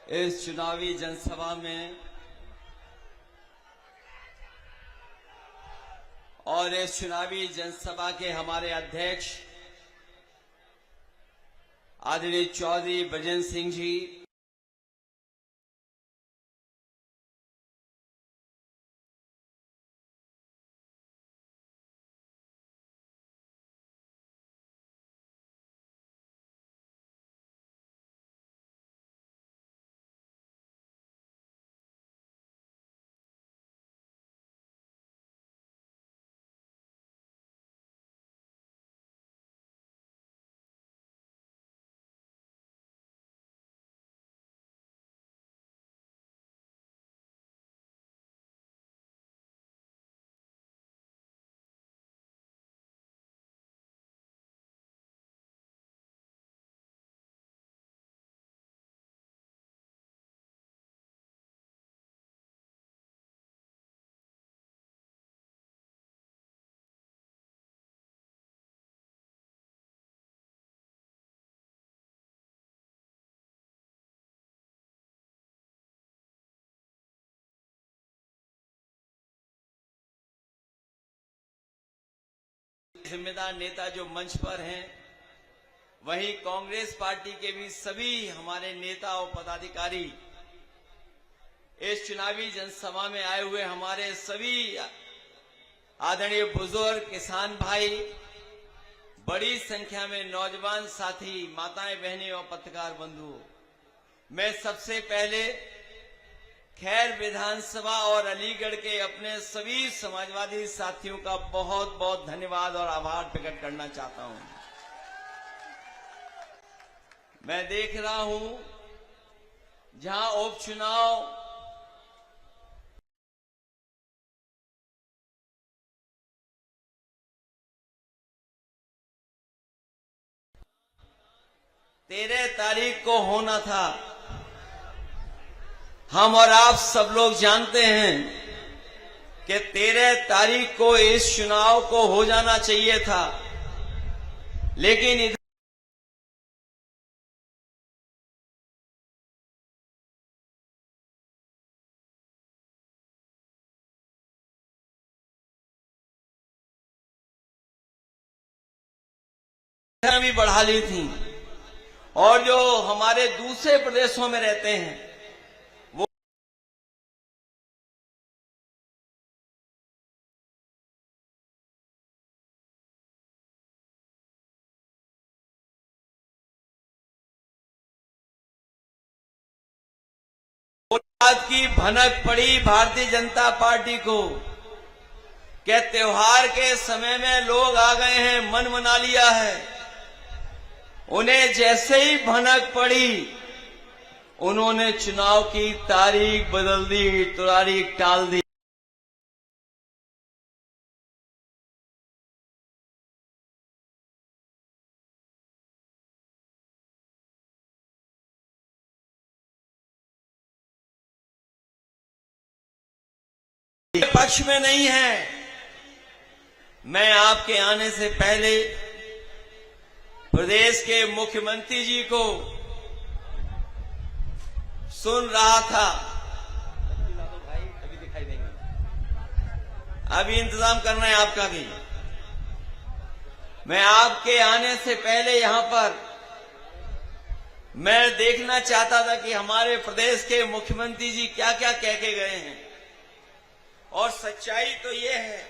इस चुनावी जनसभा में और इस चुनावी जनसभा के हमारे अध्यक्ष आदरणीय चौधरी बजेंद्र सिंह जी, जिम्मेदार नेता जो मंच पर हैं, वहीं कांग्रेस पार्टी के भी सभी हमारे नेता और पदाधिकारी, इस चुनावी जनसभा में आए हुए हमारे सभी आदरणीय बुजुर्ग, किसान भाई, बड़ी संख्या में नौजवान साथी, माताएं, बहनें और पत्रकार बंधु, मैं सबसे पहले खैर विधानसभा और अलीगढ़ के अपने सभी समाजवादी साथियों का बहुत बहुत धन्यवाद और आभार प्रकट करना चाहता हूं। मैं देख रहा हूं जहां उपचुनाव तेरह तारीख को होना था, हम और आप सब लोग जानते हैं कि 13 तारीख को इस चुनाव को हो जाना चाहिए था, लेकिन इधर भी बढ़ा ली थी और जो हमारे दूसरे प्रदेशों में रहते हैं बात की भनक पड़ी भारतीय जनता पार्टी को कि त्योहार के समय में लोग आ गए हैं, मन मना लिया है। उन्हें जैसे ही भनक पड़ी, उन्होंने चुनाव की तारीख बदल दी, तारीख टाल दी। पक्ष में नहीं है। मैं आपके आने से पहले प्रदेश के मुख्यमंत्री जी को सुन रहा था। अभी दिखाई देंगे, अभी इंतजाम करना है आपका भी। मैं आपके आने से पहले यहां पर मैं देखना चाहता था कि हमारे प्रदेश के मुख्यमंत्री जी क्या क्या कह के गए हैं, और सच्चाई तो ये है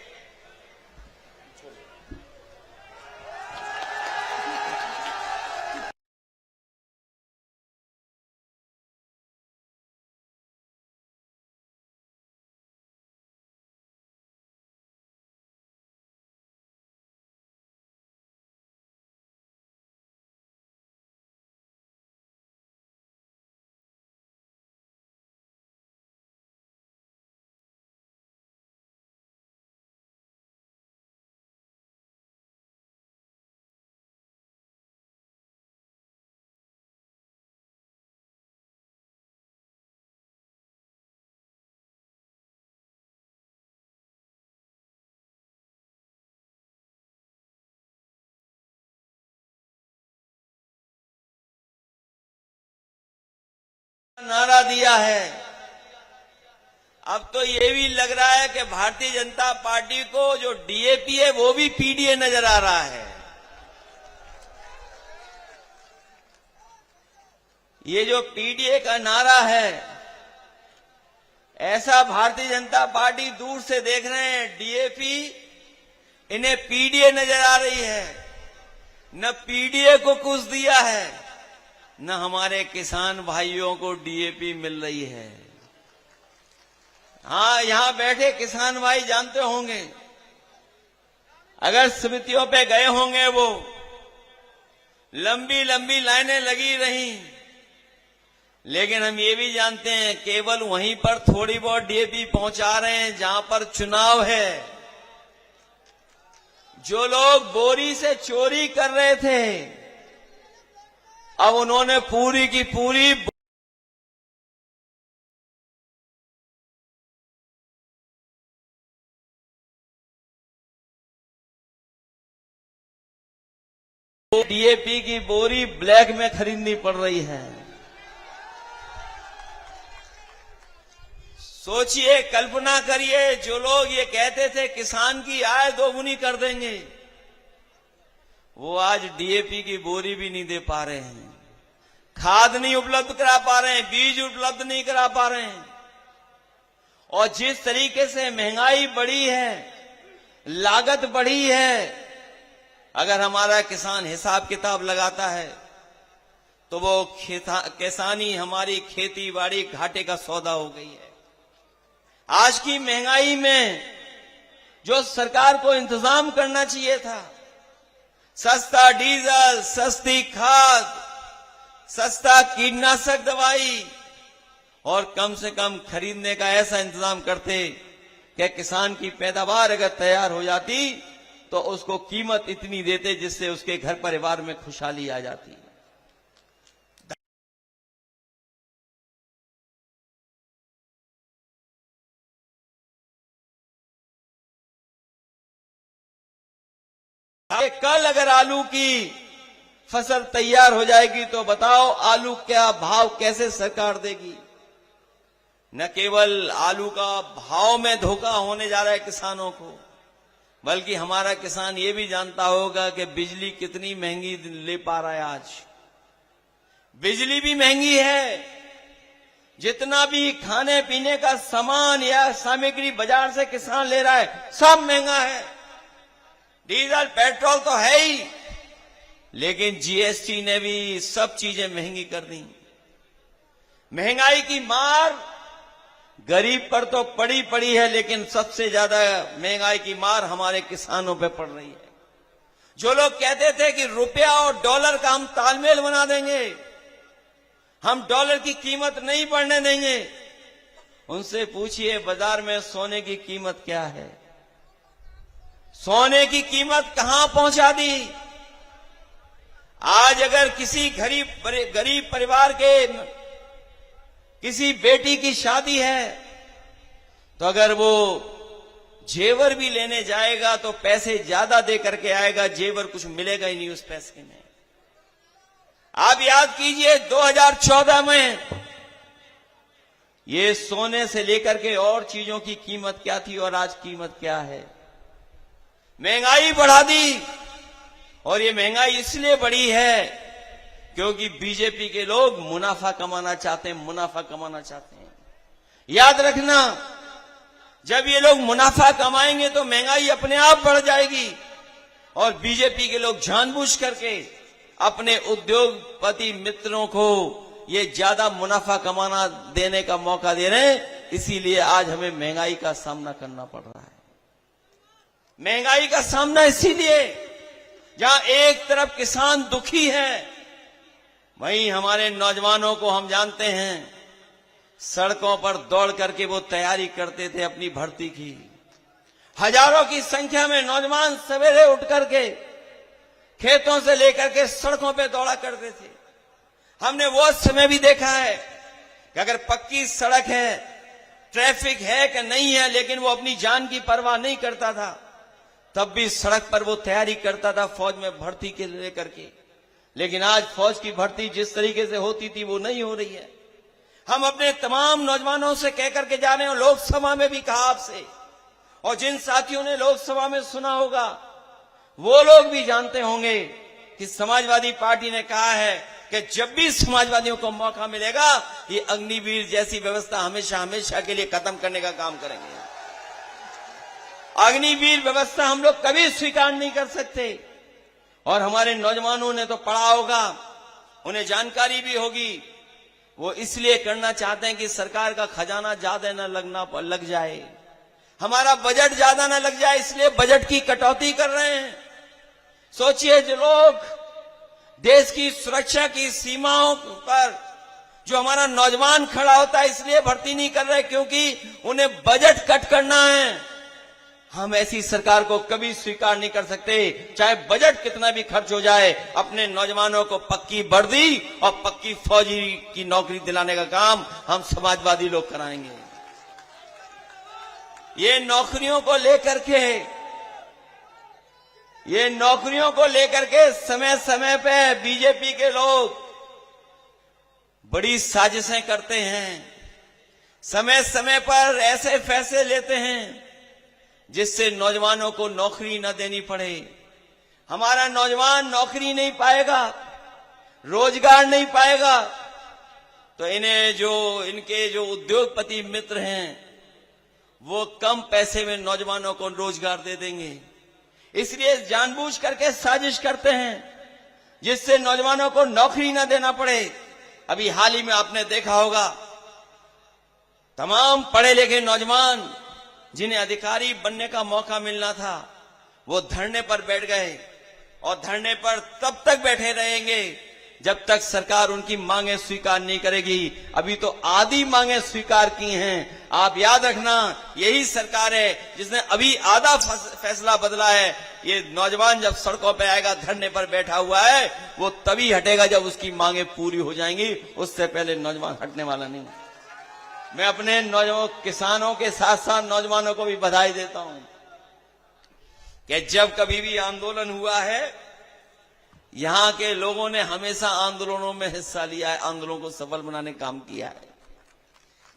नारा दिया है। अब तो ये भी लग रहा है कि भारतीय जनता पार्टी को जो डीएपी है वो भी पीडीए नजर आ रहा है। ये जो पीडीए का नारा है, ऐसा भारतीय जनता पार्टी दूर से देख रहे हैं, डीएपी इन्हें पीडीए नजर आ रही है। न पीडीए को कुछ दिया है, न हमारे किसान भाइयों को डीएपी मिल रही है। हाँ, यहां बैठे किसान भाई जानते होंगे, अगर समितियों पे गए होंगे, वो लंबी लंबी लाइनें लगी रही, लेकिन हम ये भी जानते हैं केवल वहीं पर थोड़ी बहुत डीएपी पहुंचा रहे हैं जहां पर चुनाव है। जो लोग बोरी से चोरी कर रहे थे, अब उन्होंने पूरी की पूरी डीएपी की बोरी ब्लैक में खरीदनी पड़ रही है। सोचिए, कल्पना करिए, जो लोग ये कहते थे किसान की आय दोगुनी कर देंगे, वो आज डीएपी की बोरी भी नहीं दे पा रहे हैं, खाद नहीं उपलब्ध करा पा रहे हैं, बीज उपलब्ध नहीं करा पा रहे हैं। और जिस तरीके से महंगाई बढ़ी है, लागत बढ़ी है, अगर हमारा किसान हिसाब किताब लगाता है तो वो किसानी, हमारी खेती बाड़ी घाटे का सौदा हो गई है। आज की महंगाई में जो सरकार को इंतजाम करना चाहिए था, सस्ता डीजल, सस्ती खाद, सस्ता कीटनाशक दवाई और कम से कम खरीदने का ऐसा इंतजाम करते कि किसान की पैदावार अगर तैयार हो जाती तो उसको कीमत इतनी देते जिससे उसके घर परिवार में खुशहाली आ जाती। कल अगर आलू की फसल तैयार हो जाएगी तो बताओ आलू क्या भाव कैसे सरकार देगी। न केवल आलू का भाव में धोखा होने जा रहा है किसानों को, बल्कि हमारा किसान ये भी जानता होगा कि बिजली कितनी महंगी ले पा रहा है। आज बिजली भी महंगी है, जितना भी खाने पीने का सामान या सामग्री बाजार से किसान ले रहा है सब महंगा है। डीजल पेट्रोल तो है ही, लेकिन जीएसटी ने भी सब चीजें महंगी कर दी। महंगाई की मार गरीब पर तो पड़ी है, लेकिन सबसे ज्यादा महंगाई की मार हमारे किसानों पे पड़ रही है। जो लोग कहते थे कि रुपया और डॉलर का हम तालमेल बना देंगे, हम डॉलर की कीमत नहीं बढ़ने देंगे, उनसे पूछिए बाजार में सोने की कीमत क्या है। सोने की कीमत कहां पहुंचा दी। आज अगर किसी गरीब परिवार के किसी बेटी की शादी है तो अगर वो जेवर भी लेने जाएगा तो पैसे ज्यादा दे करके आएगा, जेवर कुछ मिलेगा ही नहीं उस पैसे में। आप याद कीजिए 2014 में ये सोने से लेकर के और चीजों की कीमत क्या थी और आज कीमत क्या है। महंगाई बढ़ा दी, और ये महंगाई इसलिए बढ़ी है क्योंकि बीजेपी के लोग मुनाफा कमाना चाहते हैं। याद रखना, जब ये लोग मुनाफा कमाएंगे तो महंगाई अपने आप बढ़ जाएगी, और बीजेपी के लोग जानबूझ करके अपने उद्योगपति मित्रों को ये ज्यादा मुनाफा कमाना देने का मौका दे रहे हैं। इसीलिए आज हमें महंगाई का सामना करना पड़ रहा है। महंगाई का सामना इसीलिए, जहां एक तरफ किसान दुखी है, वहीं हमारे नौजवानों को हम जानते हैं सड़कों पर दौड़ करके वो तैयारी करते थे अपनी भर्ती की। हजारों की संख्या में नौजवान सवेरे उठ करके खेतों से लेकर के सड़कों पे दौड़ा करते थे। हमने वो समय भी देखा है कि अगर पक्की सड़क है, ट्रैफिक है कि नहीं है, लेकिन वो अपनी जान की परवाह नहीं करता था, तब भी सड़क पर वो तैयारी करता था फौज में भर्ती के लेकर के। लेकिन आज फौज की भर्ती जिस तरीके से होती थी वो नहीं हो रही है। हम अपने तमाम नौजवानों से कह करके जा रहे हैं, लोकसभा में भी कहा आपसे, और जिन साथियों ने लोकसभा में सुना होगा वो लोग भी जानते होंगे कि समाजवादी पार्टी ने कहा है कि जब भी समाजवादियों को मौका मिलेगा ये अग्निवीर जैसी व्यवस्था हमेशा हमेशा के लिए खत्म करने का काम करेंगे। अग्निवीर व्यवस्था हम लोग कभी स्वीकार नहीं कर सकते। और हमारे नौजवानों ने तो पढ़ा होगा, उन्हें जानकारी भी होगी, वो इसलिए करना चाहते हैं कि सरकार का खजाना ज्यादा न लग जाए, हमारा बजट ज्यादा न लग जाए, इसलिए बजट की कटौती कर रहे हैं। सोचिए, जो लोग देश की सुरक्षा की सीमाओं पर जो हमारा नौजवान खड़ा होता है इसलिए भर्ती नहीं कर रहे क्योंकि उन्हें बजट कट करना है। हम ऐसी सरकार को कभी स्वीकार नहीं कर सकते, चाहे बजट कितना भी खर्च हो जाए। अपने नौजवानों को पक्की वर्दी और पक्की फौजी की नौकरी दिलाने का काम हम समाजवादी लोग कराएंगे। ये नौकरियों को लेकर के समय समय पे बीजेपी के लोग बड़ी साजिशें करते हैं, समय समय पर ऐसे फैसले लेते हैं जिससे नौजवानों को नौकरी न देनी पड़े। हमारा नौजवान नौकरी नहीं पाएगा, रोजगार नहीं पाएगा, तो इनके जो उद्योगपति मित्र हैं वो कम पैसे में नौजवानों को रोजगार दे देंगे। इसलिए जानबूझ करके साजिश करते हैं जिससे नौजवानों को नौकरी न देना पड़े। अभी हाल ही में आपने देखा होगा, तमाम पढ़े लिखे नौजवान जिन्हें अधिकारी बनने का मौका मिलना था वो धरने पर बैठ गए, और धरने पर तब तक बैठे रहेंगे जब तक सरकार उनकी मांगे स्वीकार नहीं करेगी। अभी तो आधी मांगे स्वीकार की हैं। आप याद रखना, यही सरकार है जिसने अभी आधा फैसला बदला है। ये नौजवान जब सड़कों पे आएगा, धरने पर बैठा हुआ है, वो तभी हटेगा जब उसकी मांगे पूरी हो जाएंगी, उससे पहले नौजवान हटने वाला नहीं। मैं अपने किसानों के साथ साथ नौजवानों को भी बधाई देता हूं कि जब कभी भी आंदोलन हुआ है, यहां के लोगों ने हमेशा आंदोलनों में हिस्सा लिया है, आंदोलनों को सफल बनाने का काम किया है।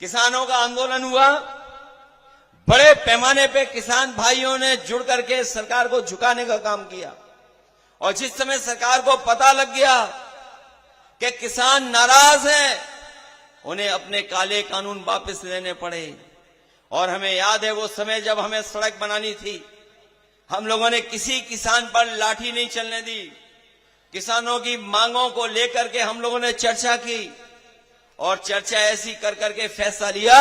किसानों का आंदोलन हुआ, बड़े पैमाने पे किसान भाइयों ने जुड़ करके सरकार को झुकाने का काम किया, और जिस समय सरकार को पता लग गया कि किसान नाराज हैं, उन्हें अपने काले कानून वापस लेने पड़े। और हमें याद है वो समय जब हमें सड़क बनानी थी, हम लोगों ने किसी किसान पर लाठी नहीं चलने दी। किसानों की मांगों को लेकर के हम लोगों ने चर्चा की, और चर्चा ऐसी कर करके फैसला लिया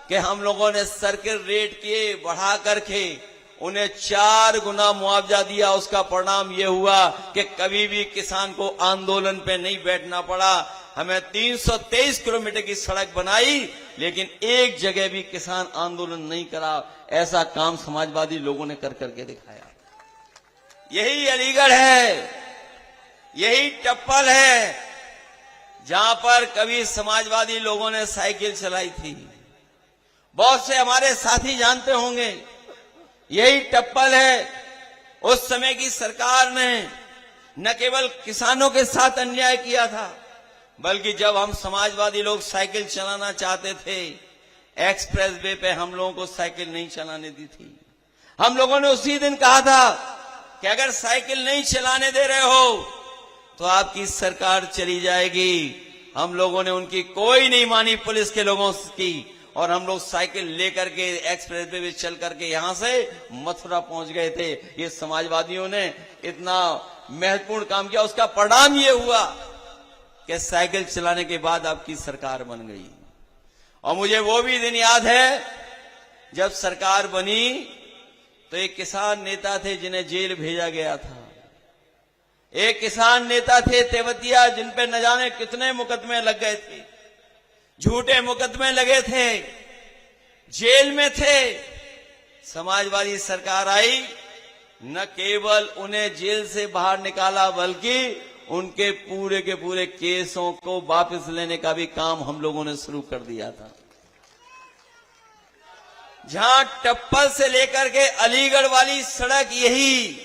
कि हम लोगों ने सर्किल रेट के बढ़ा करके उन्हें 4 गुना मुआवजा दिया। उसका परिणाम यह हुआ कि कभी भी किसान को आंदोलन पे नहीं बैठना पड़ा। हमें 323 किलोमीटर की सड़क बनाई, लेकिन एक जगह भी किसान आंदोलन नहीं करा। ऐसा काम समाजवादी लोगों ने कर करके दिखाया। यही अलीगढ़ है, यही टप्पल है जहां पर कभी समाजवादी लोगों ने साइकिल चलाई थी। बहुत से हमारे साथी जानते होंगे, यही टप्पल है। उस समय की सरकार ने न केवल किसानों के साथ अन्याय किया था, बल्कि जब हम समाजवादी लोग साइकिल चलाना चाहते थे, एक्सप्रेस वे पे हम लोगों को साइकिल नहीं चलाने दी थी। हम लोगों ने उसी दिन कहा था कि अगर साइकिल नहीं चलाने दे रहे हो तो आपकी सरकार चली जाएगी। हम लोगों ने उनकी कोई नहीं मानी, पुलिस के लोगों की, और हम लोग साइकिल लेकर के एक्सप्रेस वे चल करके यहां से मथुरा पहुंच गए थे। ये समाजवादियों ने इतना महत्वपूर्ण काम किया, उसका परिणाम ये हुआ कि साइकिल चलाने के बाद आपकी सरकार बन गई। और मुझे वो भी दिन याद है जब सरकार बनी तो एक किसान नेता थे जिन्हें जेल भेजा गया था। एक किसान नेता थे तेवतिया, जिन पे न जाने कितने मुकदमे लग गए थे, झूठे मुकदमे लगे थे, जेल में थे। समाजवादी सरकार आई, न केवल उन्हें जेल से बाहर निकाला बल्कि उनके पूरे के पूरे केसों को वापस लेने का भी काम हम लोगों ने शुरू कर दिया था। जहां टप्पल से लेकर के अलीगढ़ वाली सड़क यही,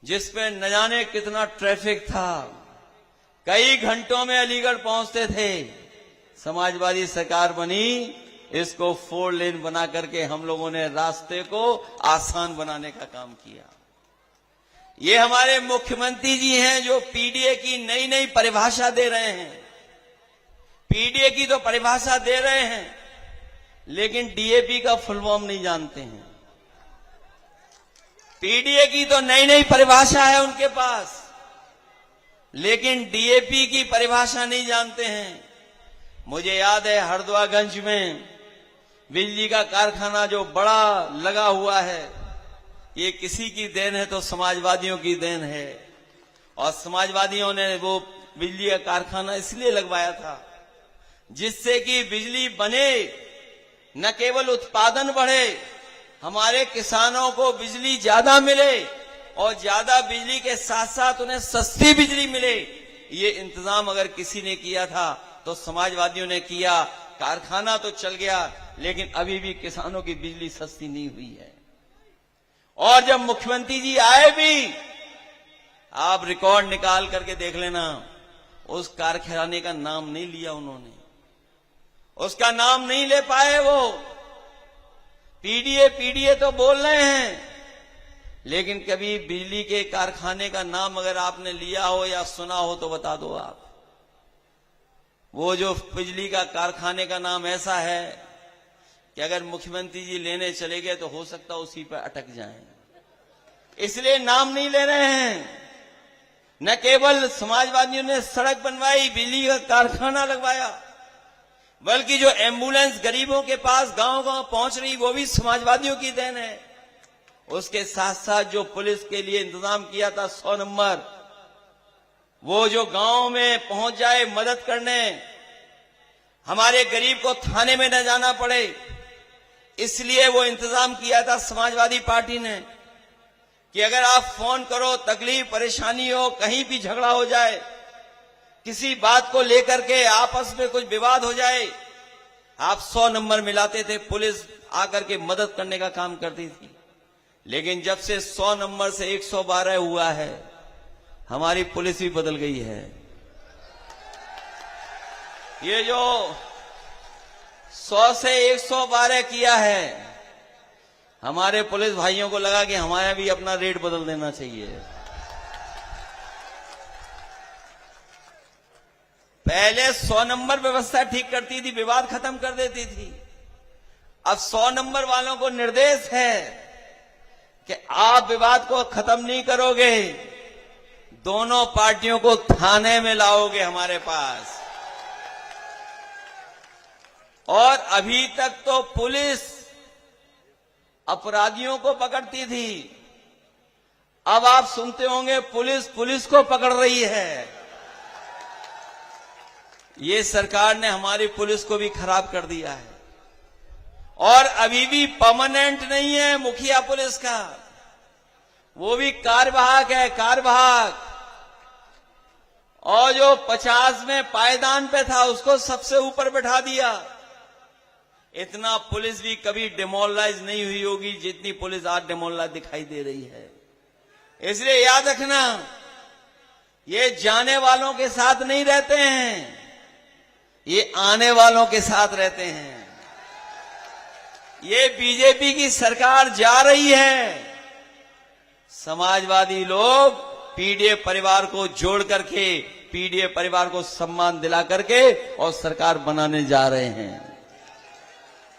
जिसमें न जाने कितना ट्रैफिक था, कई घंटों में अलीगढ़ पहुंचते थे, समाजवादी सरकार बनी, इसको 4 लेन बना करके हम लोगों ने रास्ते को आसान बनाने का काम किया। ये हमारे मुख्यमंत्री जी हैं जो पीडीए की नई नई परिभाषा दे रहे हैं। पीडीए की तो परिभाषा दे रहे हैं, लेकिन डीएपी का फुल फॉर्म नहीं जानते हैं। पीडीए की तो नई नई परिभाषा है उनके पास, लेकिन डीएपी की परिभाषा नहीं जानते हैं। मुझे याद है हरदोआगंज में बिजली का कारखाना जो बड़ा लगा हुआ है, ये किसी की देन है तो समाजवादियों की देन है। और समाजवादियों ने वो बिजली का कारखाना इसलिए लगवाया था जिससे कि बिजली बने, न केवल उत्पादन बढ़े, हमारे किसानों को बिजली ज्यादा मिले और ज्यादा बिजली के साथ साथ उन्हें सस्ती बिजली मिले। ये इंतजाम अगर किसी ने किया था तो समाजवादियों ने किया। कारखाना तो चल गया, लेकिन अभी भी किसानों की बिजली सस्ती नहीं हुई है। और जब मुख्यमंत्री जी आए भी, आप रिकॉर्ड निकाल करके देख लेना, उस कारखाने का नाम नहीं लिया उन्होंने, उसका नाम नहीं ले पाए। वो पीडीए पीडीए तो बोल रहे हैं, लेकिन कभी बिजली के कारखाने का नाम अगर आपने लिया हो या सुना हो तो बता दो आप। वो जो बिजली का कारखाने का नाम ऐसा है कि अगर मुख्यमंत्री जी लेने चले गए तो हो सकता उसी पर अटक जाएं, इसलिए नाम नहीं ले रहे हैं। न केवल समाजवादियों ने सड़क बनवाई, बिजली का कारखाना लगवाया, बल्कि जो एम्बुलेंस गरीबों के पास गांव गांव पहुंच रही वो भी समाजवादियों की देन है। उसके साथ साथ जो पुलिस के लिए इंतजाम किया था 100 नंबर, वो जो गांव में पहुंच जाए मदद करने, हमारे गरीब को थाने में न जाना पड़े, इसलिए वो इंतजाम किया था समाजवादी पार्टी ने कि अगर आप फोन करो, तकलीफ परेशानी हो, कहीं भी झगड़ा हो जाए, किसी बात को लेकर के आपस में कुछ विवाद हो जाए, आप 100 नंबर मिलाते थे, पुलिस आकर के मदद करने का काम करती थी। लेकिन जब से 100 नंबर से 112 हुआ है, हमारी पुलिस भी बदल गई है। ये जो 100 से 112 किया है, हमारे पुलिस भाइयों को लगा कि हमारा भी अपना रेट बदल देना चाहिए। पहले 100 नंबर व्यवस्था ठीक करती थी, विवाद खत्म कर देती थी। अब 100 नंबर वालों को निर्देश है कि आप विवाद को खत्म नहीं करोगे, दोनों पार्टियों को थाने में लाओगे हमारे पास। और अभी तक तो पुलिस अपराधियों को पकड़ती थी, अब आप सुनते होंगे पुलिस पुलिस को पकड़ रही है। ये सरकार ने हमारी पुलिस को भी खराब कर दिया है। और अभी भी परमानेंट नहीं है मुखिया पुलिस का, वो भी कार्यवाहक है, कार्यवाहक। और जो 50 में पायदान पे था उसको सबसे ऊपर बैठा दिया। इतना पुलिस भी कभी डिमोरलाइज नहीं हुई होगी जितनी पुलिस आज डिमोरलाइज दिखाई दे रही है। इसलिए याद रखना, ये जाने वालों के साथ नहीं रहते हैं, ये आने वालों के साथ रहते हैं। ये बीजेपी की सरकार जा रही है, समाजवादी लोग पीडीए परिवार को जोड़ करके, पीडीए परिवार को सम्मान दिला करके और सरकार बनाने जा रहे हैं।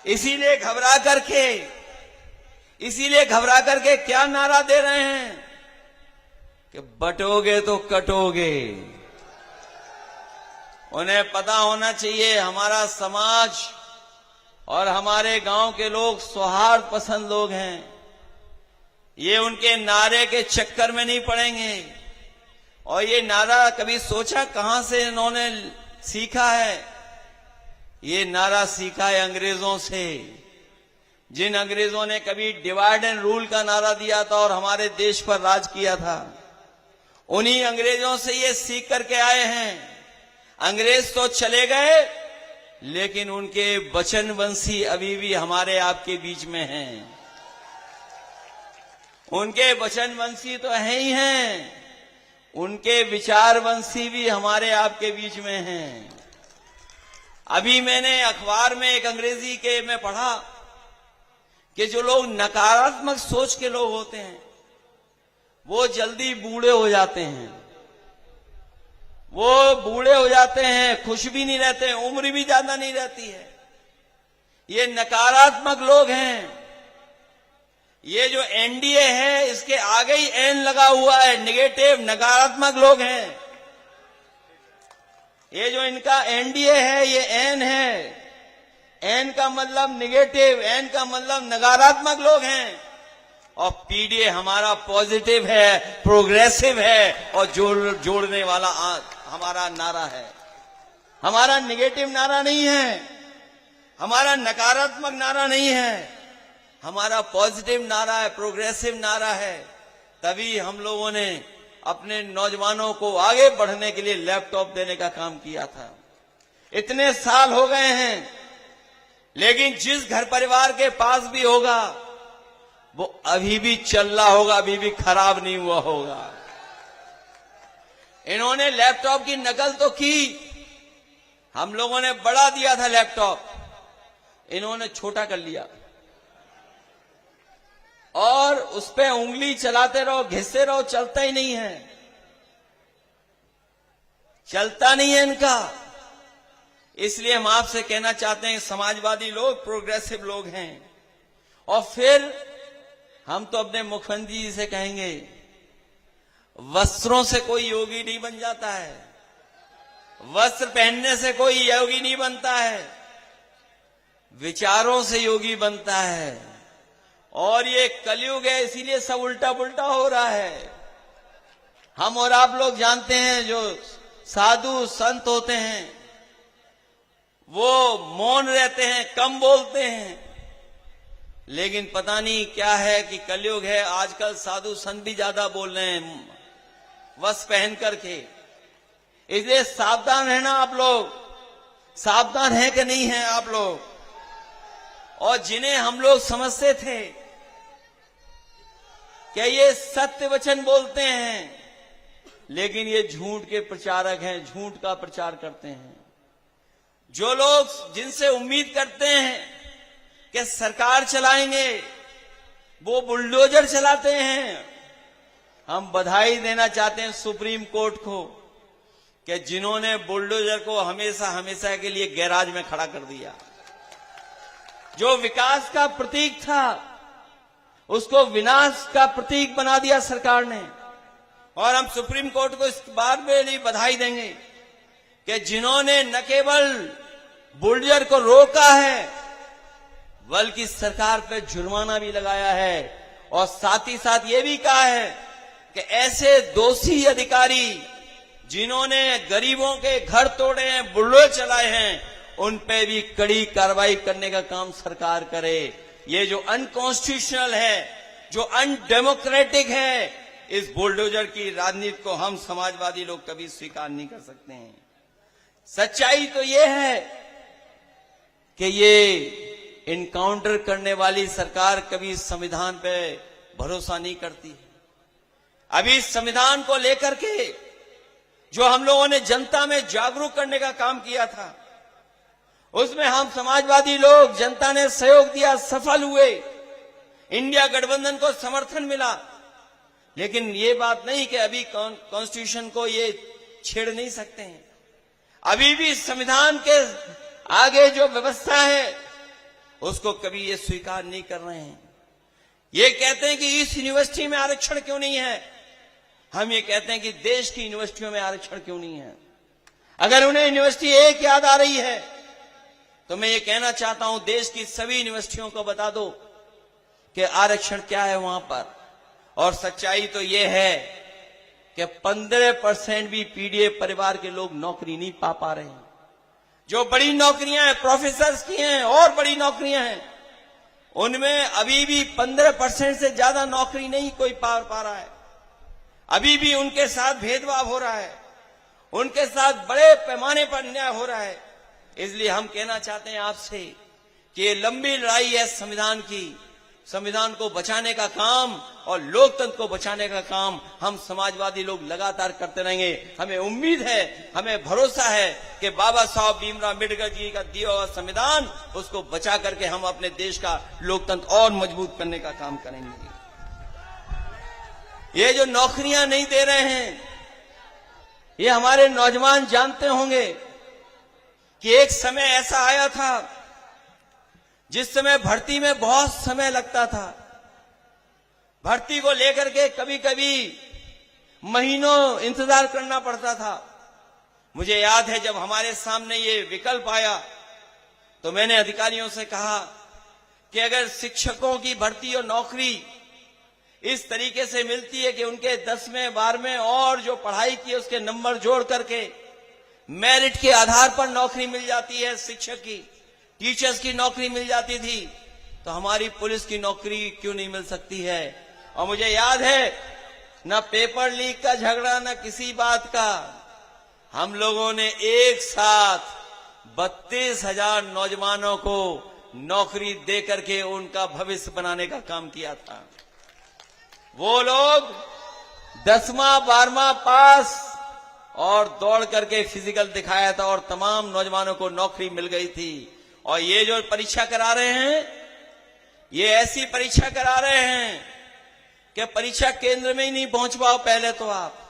इसीलिए घबरा करके क्या नारा दे रहे हैं कि बटोगे तो कटोगे। उन्हें पता होना चाहिए हमारा समाज और हमारे गांव के लोग सौहार्द पसंद लोग हैं। ये उनके नारे के चक्कर में नहीं पड़ेंगे। और ये नारा कभी सोचा कहां से इन्होंने सीखा है? ये नारा सीखा है अंग्रेजों से, जिन अंग्रेजों ने कभी डिवाइड एंड रूल का नारा दिया था और हमारे देश पर राज किया था। उन्हीं अंग्रेजों से ये सीख करके आए हैं। अंग्रेज तो चले गए, लेकिन उनके वचनवंशी अभी भी हमारे आपके बीच में हैं। उनके वचनवंशी तो है ही हैं, उनके विचारवंशी भी हमारे आपके बीच में हैं। अभी मैंने अखबार में एक अंग्रेजी के में पढ़ा कि जो लोग नकारात्मक सोच के लोग होते हैं वो जल्दी बूढ़े हो जाते हैं। वो बूढ़े हो जाते हैं, खुश भी नहीं रहते हैं, उम्र भी ज्यादा नहीं रहती है। ये नकारात्मक लोग हैं। ये जो एनडीए है इसके आगे ही एन लगा हुआ है, नेगेटिव नकारात्मक लोग हैं। ये जो इनका एनडीए है ये एन है। एन का मतलब नेगेटिव, एन का मतलब नकारात्मक लोग हैं। और पीडीए हमारा पॉजिटिव है, प्रोग्रेसिव है और जोड़ने वाला हमारा नारा है। हमारा नेगेटिव नारा नहीं है, हमारा नकारात्मक नारा नहीं है, हमारा पॉजिटिव नारा है, प्रोग्रेसिव नारा है। तभी हम लोगों ने अपने नौजवानों को आगे बढ़ने के लिए लैपटॉप देने का काम किया था। इतने साल हो गए हैं, लेकिन जिस घर परिवार के पास भी होगा वो अभी भी चल रहा होगा, अभी भी खराब नहीं हुआ होगा। इन्होंने लैपटॉप की नकल तो की, हम लोगों ने बड़ा दिया था लैपटॉप, इन्होंने छोटा कर लिया और उस पे उंगली चलाते रहो, घिसते रहो, चलता ही नहीं है, चलता नहीं है इनका। इसलिए हम आपसे कहना चाहते हैं, समाजवादी लोग प्रोग्रेसिव लोग हैं। और फिर हम तो अपने मुख्यमंत्री जी से कहेंगे, वस्त्रों से कोई योगी नहीं बन जाता है, वस्त्र पहनने से कोई योगी नहीं बनता है, विचारों से योगी बनता है। और ये कलयुग है, इसीलिए सब उल्टा पुल्टा हो रहा है। हम और आप लोग जानते हैं, जो साधु संत होते हैं वो मौन रहते हैं, कम बोलते हैं, लेकिन पता नहीं क्या है कि कलयुग है, आजकल साधु संत भी ज्यादा बोल रहे हैं वस्त्र पहन करके। इसलिए सावधान रहना आप लोग। सावधान है कि नहीं है आप लोग? और जिन्हें हम लोग समझते थे कि ये सत्य वचन बोलते हैं, लेकिन ये झूठ के प्रचारक हैं, झूठ का प्रचार करते हैं। जो लोग जिनसे उम्मीद करते हैं कि सरकार चलाएंगे, वो बुलडोजर चलाते हैं। हम बधाई देना चाहते हैं सुप्रीम कोर्ट को कि जिन्होंने बुलडोजर को हमेशा हमेशा के लिए गैराज में खड़ा कर दिया। जो विकास का प्रतीक था उसको विनाश का प्रतीक बना दिया सरकार ने। और हम सुप्रीम कोर्ट को इस बात में लिए बधाई देंगे कि जिन्होंने न केवल बुलडोजर को रोका है बल्कि सरकार पे जुर्माना भी लगाया है, और साथ ही साथ ये भी कहा है कि ऐसे दोषी अधिकारी जिन्होंने गरीबों के घर तोड़े हैं, बुलडोजर चलाए हैं, उन पे भी कड़ी कार्रवाई करने का काम सरकार करे। ये जो अनकॉन्स्टिट्यूशनल है, जो अनडेमोक्रेटिक है, इस बुलडोजर की राजनीति को हम समाजवादी लोग कभी स्वीकार नहीं कर सकते हैं। सच्चाई तो ये है कि ये इनकाउंटर करने वाली सरकार कभी संविधान पे भरोसा नहीं करती। अभी संविधान को लेकर के जो हम लोगों ने जनता में जागरूक करने का काम किया था, उसमें हम समाजवादी लोग, जनता ने सहयोग दिया, सफल हुए, इंडिया गठबंधन को समर्थन मिला। लेकिन ये बात नहीं कि अभी कॉन्स्टिट्यूशन को ये छेड़ नहीं सकते हैं। अभी भी संविधान के आगे जो व्यवस्था है उसको कभी ये स्वीकार नहीं कर रहे हैं। ये कहते हैं कि इस यूनिवर्सिटी में आरक्षण क्यों नहीं है, हम ये कहते हैं कि देश की यूनिवर्सिटियों में आरक्षण क्यों नहीं है। अगर उन्हें यूनिवर्सिटी एक याद आ रही है तो मैं ये कहना चाहता हूं, देश की सभी यूनिवर्सिटियों को बता दो कि आरक्षण क्या है वहां पर। और सच्चाई तो ये है कि 15% भी पीडीए परिवार के लोग नौकरी नहीं पा रहे हैं। जो बड़ी नौकरियां हैं, प्रोफेसर्स की हैं और बड़ी नौकरियां हैं, उनमें अभी भी 15% से ज्यादा नौकरी नहीं कोई पा रहा है। अभी भी उनके साथ भेदभाव हो रहा है, उनके साथ बड़े पैमाने पर अन्याय हो रहा है। इसलिए हम कहना चाहते हैं आपसे कि ये लंबी लड़ाई है संविधान की। संविधान को बचाने का काम और लोकतंत्र को बचाने का काम हम समाजवादी लोग लगातार करते रहेंगे। हमें उम्मीद है, हमें भरोसा है कि बाबा साहब भीमराव अम्बेडकर जी का दिया हुआ संविधान, उसको बचा करके हम अपने देश का लोकतंत्र और मजबूत करने का काम करेंगे। ये जो नौकरियां नहीं दे रहे हैं, ये हमारे नौजवान जानते होंगे कि एक समय ऐसा आया था जिस समय भर्ती में बहुत समय लगता था। भर्ती को लेकर के कभी कभी महीनों इंतजार करना पड़ता था। मुझे याद है जब हमारे सामने ये विकल्प आया तो मैंने अधिकारियों से कहा कि अगर शिक्षकों की भर्ती और नौकरी इस तरीके से मिलती है कि उनके 10वें 12वें और जो पढ़ाई की उसके नंबर जोड़ करके मेरिट के आधार पर नौकरी मिल जाती है, शिक्षक की, टीचर्स की नौकरी मिल जाती थी, तो हमारी पुलिस की नौकरी क्यों नहीं मिल सकती है। और मुझे याद है न पेपर लीक का झगड़ा, न किसी बात का, हम लोगों ने एक साथ 32,000 नौजवानों को नौकरी दे करके उनका भविष्य बनाने का काम किया था। वो लोग 10वां 12वां पास और दौड़ करके फिजिकल दिखाया था और तमाम नौजवानों को नौकरी मिल गई थी। और ये जो परीक्षा करा रहे हैं, ये ऐसी परीक्षा करा रहे हैं कि परीक्षा केंद्र में ही नहीं पहुंच पाओ पहले तो आप,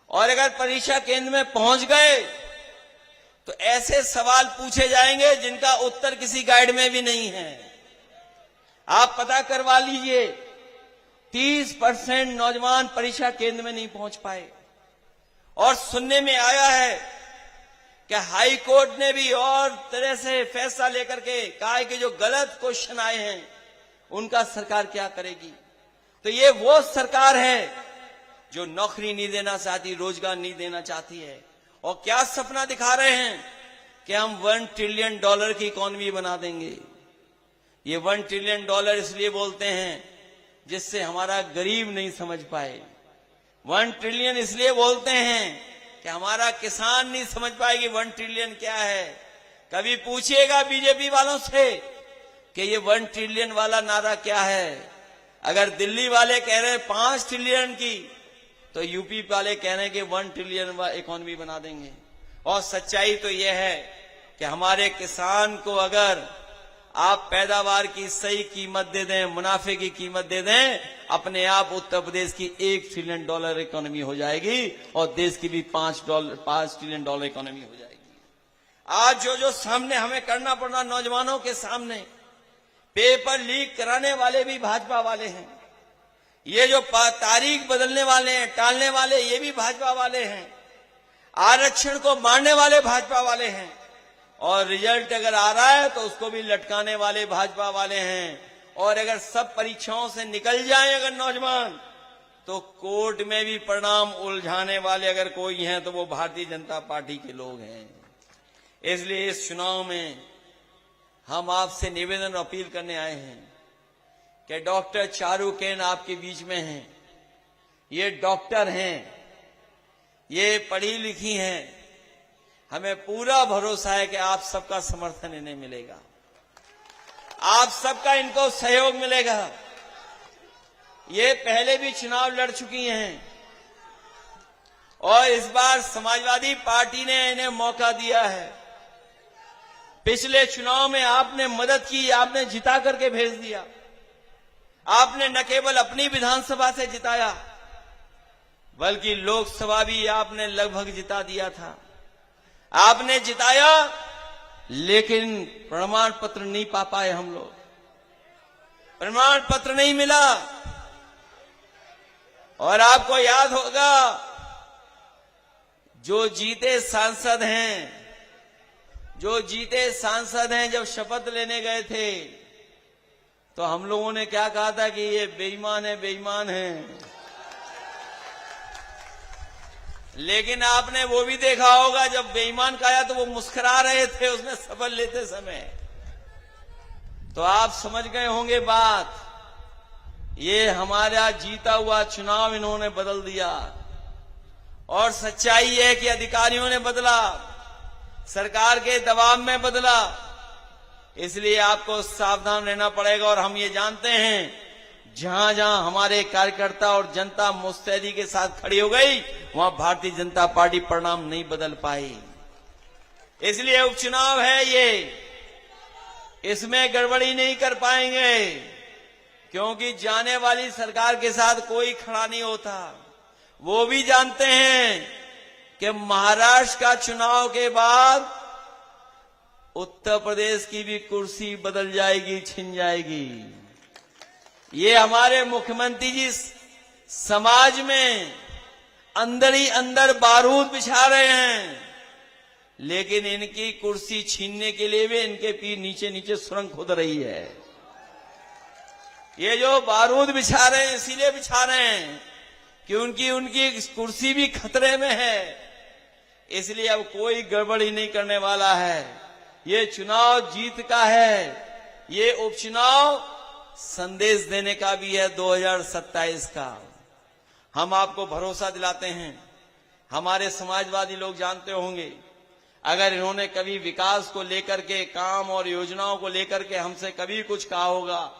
और अगर परीक्षा केंद्र में पहुंच गए तो ऐसे सवाल पूछे जाएंगे जिनका उत्तर किसी गाइड में भी नहीं है। आप पता करवा लीजिए, 30% नौजवान परीक्षा केंद्र में नहीं पहुंच पाए। और सुनने में आया है कि हाई कोर्ट ने भी और तरह से फैसला लेकर के कहा कि जो गलत क्वेश्चन आए हैं उनका सरकार क्या करेगी। तो ये वो सरकार है जो नौकरी नहीं देना चाहती, रोजगार नहीं देना चाहती है। और क्या सपना दिखा रहे हैं कि हम $1 ट्रिलियन की इकोनॉमी बना देंगे। ये $1 ट्रिलियन इसलिए बोलते हैं जिससे हमारा गरीब नहीं समझ पाए। 1 ट्रिलियन इसलिए बोलते हैं कि हमारा किसान नहीं समझ पाएगी 1 ट्रिलियन क्या है। कभी पूछिएगा बीजेपी वालों से कि ये 1 ट्रिलियन वाला नारा क्या है। अगर दिल्ली वाले कह रहे हैं 5 ट्रिलियन की, तो यूपी वाले कह रहे हैं कि 1 ट्रिलियन इकोनॉमी बना देंगे। और सच्चाई तो यह है कि हमारे किसान को अगर आप पैदावार की सही कीमत दे दें, मुनाफे की कीमत दे दें, अपने आप उत्तर प्रदेश की $1 ट्रिलियन इकोनॉमी हो जाएगी और देश की भी $5 ट्रिलियन इकोनॉमी हो जाएगी। आज जो सामने हमें करना पड़ना नौजवानों के सामने, पेपर लीक कराने वाले भी भाजपा वाले हैं, ये जो तारीख बदलने वाले हैं, टालने वाले, ये भी भाजपा वाले हैं, आरक्षण को मारने वाले भाजपा वाले हैं, और रिजल्ट अगर आ रहा है तो उसको भी लटकाने वाले भाजपा वाले हैं। और अगर सब परीक्षाओं से निकल जाएं अगर नौजवान, तो कोर्ट में भी परिणाम उलझाने वाले अगर कोई हैं तो वो भारतीय जनता पार्टी के लोग हैं। इसलिए इस चुनाव में हम आपसे निवेदन और अपील करने आए हैं कि डॉक्टर चारुकेन आपके बीच में हैं। ये डॉक्टर हैं, ये पढ़ी लिखी हैं, हमें पूरा भरोसा है कि आप सबका समर्थन इन्हें मिलेगा, आप सबका इनको सहयोग मिलेगा। ये पहले भी चुनाव लड़ चुकी हैं और इस बार समाजवादी पार्टी ने इन्हें मौका दिया है। पिछले चुनाव में आपने मदद की, आपने जिता करके भेज दिया। आपने न केवल अपनी विधानसभा से जिताया बल्कि लोकसभा भी आपने लगभग जिता दिया था। आपने जिताया लेकिन प्रमाण पत्र नहीं पा पाए हम लोग, प्रमाण पत्र नहीं मिला। और आपको याद होगा जो जीते सांसद हैं, जब शपथ लेने गए थे तो हम लोगों ने क्या कहा था कि ये बेईमान है। लेकिन आपने वो भी देखा होगा जब बेईमान कहा तो वो मुस्कुरा रहे थे उसमें शपथ लेते समय। तो आप समझ गए होंगे बात। ये हमारा जीता हुआ चुनाव इन्होंने बदल दिया। और सच्चाई है कि अधिकारियों ने बदला, सरकार के दबाव में बदला। इसलिए आपको सावधान रहना पड़ेगा। और हम ये जानते हैं जहां जहां हमारे कार्यकर्ता और जनता मुस्तैदी के साथ खड़ी हो गई, वहां भारतीय जनता पार्टी परिणाम नहीं बदल पाई। इसलिए उपचुनाव है ये, इसमें गड़बड़ी नहीं कर पाएंगे, क्योंकि जाने वाली सरकार के साथ कोई खड़ा नहीं होता। वो भी जानते हैं कि महाराष्ट्र का चुनाव के बाद उत्तर प्रदेश की भी कुर्सी बदल जाएगी, छिन जाएगी। ये हमारे मुख्यमंत्री जी समाज में अंदर ही अंदर बारूद बिछा रहे हैं, लेकिन इनकी कुर्सी छीनने के लिए भी इनके नीचे नीचे सुरंग खुद रही है। ये जो बारूद बिछा रहे हैं इसीलिए बिछा रहे हैं कि उनकी कुर्सी भी खतरे में है, इसलिए अब कोई गड़बड़ी नहीं करने वाला है। ये चुनाव जीत का है, ये उपचुनाव संदेश देने का भी है 2027 का। हम आपको भरोसा दिलाते हैं, हमारे समाजवादी लोग जानते होंगे, अगर इन्होंने कभी विकास को लेकर के, काम और योजनाओं को लेकर के हमसे कभी कुछ कहा होगा,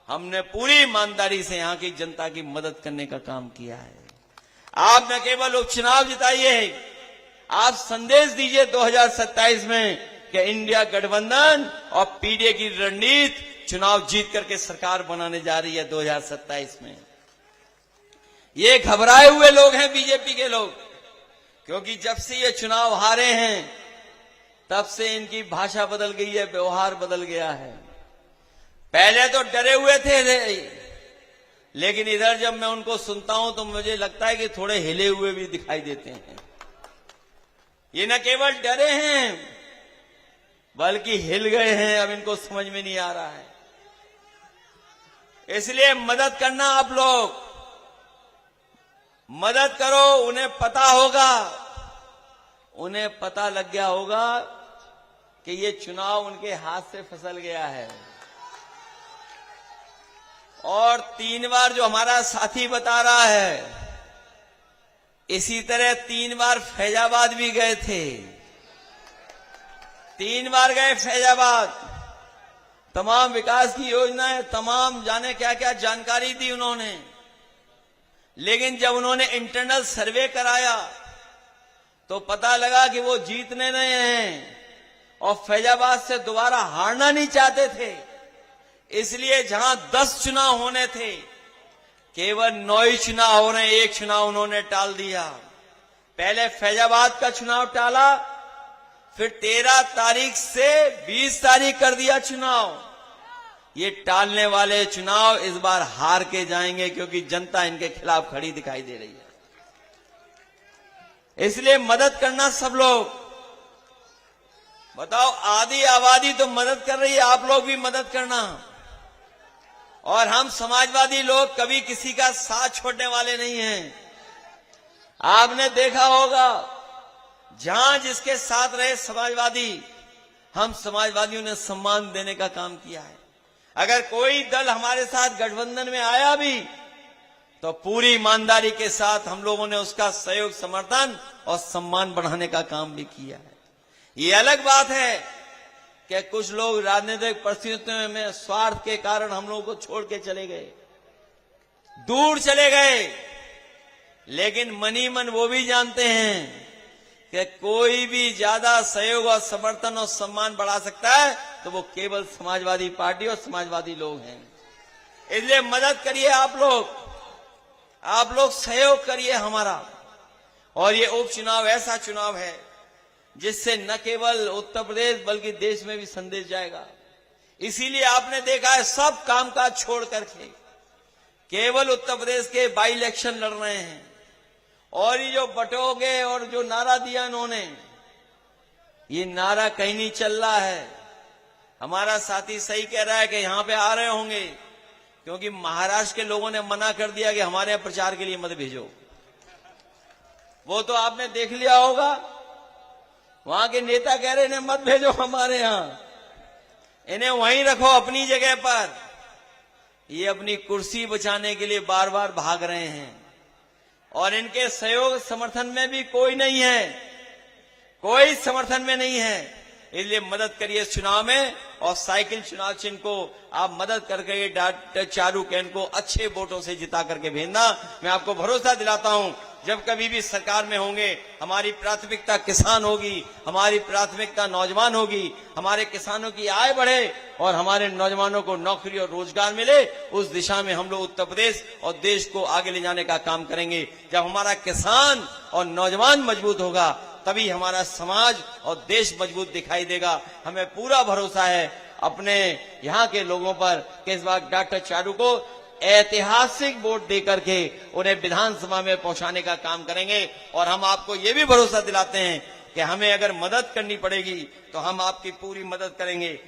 हमने पूरी ईमानदारी से यहां की जनता की मदद करने का काम किया है। आप न केवल उपचुनाव जिताइए, आप संदेश दीजिए 2027 में कि इंडिया गठबंधन और पीडीए की रणनीति चुनाव जीत करके सरकार बनाने जा रही है 2027 में। ये घबराए हुए लोग हैं बीजेपी के लोग, क्योंकि जब से ये चुनाव हारे हैं तब से इनकी भाषा बदल गई है, व्यवहार बदल गया है। पहले तो डरे हुए थे, लेकिन इधर जब मैं उनको सुनता हूं तो मुझे लगता है कि थोड़े हिले हुए भी दिखाई देते हैं। ये न केवल डरे हैं बल्कि हिल गए हैं, अब इनको समझ में नहीं आ रहा है। इसलिए मदद करना, आप लोग मदद करो। उन्हें पता होगा, उन्हें पता लग गया होगा कि ये चुनाव उनके हाथ से फिसल गया है। और 3 बार जो हमारा साथी बता रहा है, इसी तरह 3 बार फैजाबाद भी गए थे, 3 बार गए फैजाबाद। तमाम विकास की योजनाएं, तमाम जाने क्या क्या जानकारी दी उन्होंने, लेकिन जब उन्होंने इंटरनल सर्वे कराया तो पता लगा कि वो जीतने नहीं हैं और फैजाबाद से दोबारा हारना नहीं चाहते थे। इसलिए जहां 10 चुनाव होने थे, केवल 9 ही चुनाव हो रहे, 1 चुनाव उन्होंने टाल दिया। पहले फैजाबाद का चुनाव टाला, फिर 13 तारीख से 20 तारीख कर दिया चुनाव। ये टालने वाले चुनाव इस बार हार के जाएंगे, क्योंकि जनता इनके खिलाफ खड़ी दिखाई दे रही है। इसलिए मदद करना सब लोग। बताओ, आधी आबादी तो मदद कर रही है, आप लोग भी मदद करना। और हम समाजवादी लोग कभी किसी का साथ छोड़ने वाले नहीं हैं। आपने देखा होगा, जहां जिसके साथ रहे समाजवादी, हम समाजवादियों ने सम्मान देने का काम किया है। अगर कोई दल हमारे साथ गठबंधन में आया भी तो पूरी ईमानदारी के साथ हम लोगों ने उसका सहयोग, समर्थन और सम्मान बढ़ाने का काम भी किया है। ये अलग बात है कि कुछ लोग राजनीतिक परिस्थितियों में स्वार्थ के कारण हम लोगों को छोड़ के चले गए, दूर चले गए, लेकिन मनी मन वो भी जानते हैं कि कोई भी ज्यादा सहयोग और समर्थन और सम्मान बढ़ा सकता है तो वो केवल समाजवादी पार्टी और समाजवादी लोग हैं। इसलिए मदद करिए आप लोग सहयोग करिए हमारा। और ये उपचुनाव ऐसा चुनाव है जिससे न केवल उत्तर प्रदेश बल्कि देश में भी संदेश जाएगा। इसीलिए आपने देखा है, सब कामकाज छोड़ करके केवल उत्तर प्रदेश के बाई इलेक्शन लड़ रहे हैं। और ये जो बटोगे और जो नारा दिया इन्होंने, ये नारा कहीं नहीं चल रहा है। हमारा साथी सही कह रहा है कि यहां पे आ रहे होंगे, क्योंकि महाराष्ट्र के लोगों ने मना कर दिया कि हमारे यहां प्रचार के लिए मत भेजो। वो तो आपने देख लिया होगा, वहां के नेता कह रहे हैं मत भेजो हमारे यहां, इन्हें वहीं रखो अपनी जगह पर। ये अपनी कुर्सी बचाने के लिए बार बार भाग रहे हैं और इनके सहयोग समर्थन में भी कोई नहीं है, कोई समर्थन में नहीं है। इसलिए मदद करिए इस चुनाव में और साइकिल चुनाव चिन्ह को आप मदद करके डॉक्टर चारू कैन को अच्छे वोटों से जिता करके भेजना। मैं आपको भरोसा दिलाता हूं जब कभी भी सरकार में होंगे, हमारी प्राथमिकता किसान होगी, हमारी प्राथमिकता नौजवान होगी, हमारे किसानों की आय बढ़े और हमारे नौजवानों को नौकरी और रोजगार मिले, उस दिशा में हम लोग उत्तर प्रदेश और देश को आगे ले जाने का काम करेंगे। जब हमारा किसान और नौजवान मजबूत होगा, तभी हमारा समाज और देश मजबूत दिखाई देगा। हमें पूरा भरोसा है अपने यहाँ के लोगों पर कि इस बार डॉक्टर चारू को ऐतिहासिक वोट देकर के उन्हें विधानसभा में पहुंचाने का काम करेंगे। और हम आपको ये भी भरोसा दिलाते हैं कि हमें अगर मदद करनी पड़ेगी तो हम आपकी पूरी मदद करेंगे।